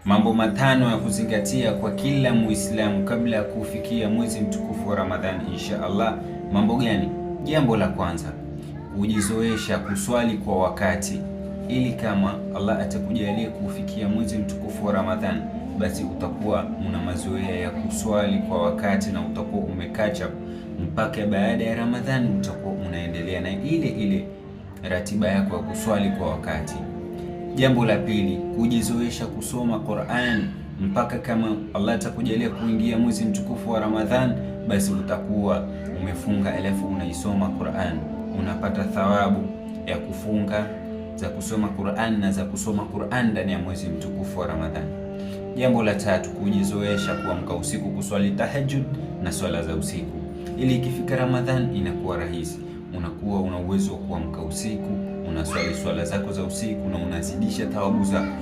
Mambo matano ya kuzingatia kwa kila Muislamu kabla ya kufikia mwezi mtukufu wa Ramadhani insha Allah. Mambo gani? Jambo la kwanza, kujizoesha kuswali kwa wakati, ili kama Allah atakujalia kufikia mwezi mtukufu wa Ramadhani, basi utakuwa una mazoea ya kuswali kwa wakati na utakuwa umekacha mpaka baada ya Ramadhani utakuwa unaendelea na ile ratiba yako ya kuswali kwa wakati. Jambo la pili, kujizoesha kusoma Qur'an mpaka kama Allah atakujalia kuingia mwezi mtukufu wa Ramadhan, basi utakuwa umefunga alafu unaisoma Qur'an, unapata thawabu ya kufunga, za kusoma Qur'an na za kusoma Qur'an ndani ya mwezi mtukufu wa Ramadhan. Jambo la tatu, kujizoesha kuamka usiku kuswali tahajjud na swala za usiku, ili ikifika Ramadhan inakuwa rahisi, unakuwa una uwezo wa kuamka usiku, unaswali swala zako za usiku na unazidisha thawabu zako,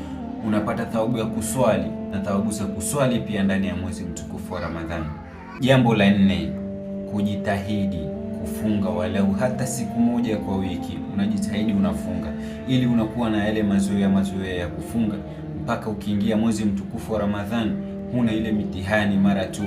unapata thawabu ya kuswali na thawabu za kuswali pia ndani ya mwezi mtukufu wa Ramadhani. Jambo la nne, kujitahidi kufunga walau hata siku moja kwa wiki, unajitahidi unafunga, ili unakuwa na yale mazoea ya kufunga mpaka ukiingia mwezi mtukufu wa Ramadhani huna ile mitihani, mara tu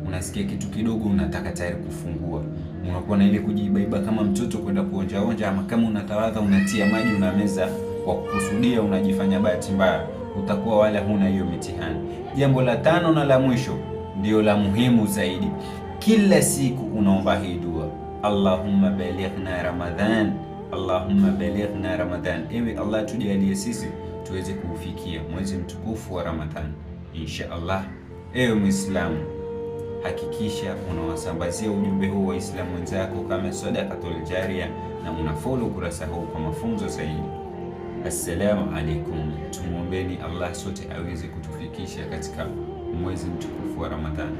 unasikia kitu kidogo unataka tayari kufungua, unakuwa na ile kujibaiba kama mtoto kwenda kuonja, ama kama unatawadha unatia maji unameza kwa kukusudia, unajifanya bahati mbaya, utakuwa wala huna hiyo mitihani. Jambo la tano na la mwisho ndio la muhimu zaidi, kila siku unaomba hii dua, Allahumma balighna Ramadhan, Allahumma balighna Ramadhan. Ewe Allah, tujalie sisi tuweze kuufikia mwezi mtukufu wa Ramadhan insha Allah. Ewe Muislamu, hakikisha unawasambazia ujumbe huu Waislamu wenzako kama sadaqatul jariya, na unafollow kurasa huu kwa mafunzo zaidi. Assalamu alaikum. Tumuombeni Allah sote aweze kutufikisha katika mwezi mtukufu wa Ramadhani.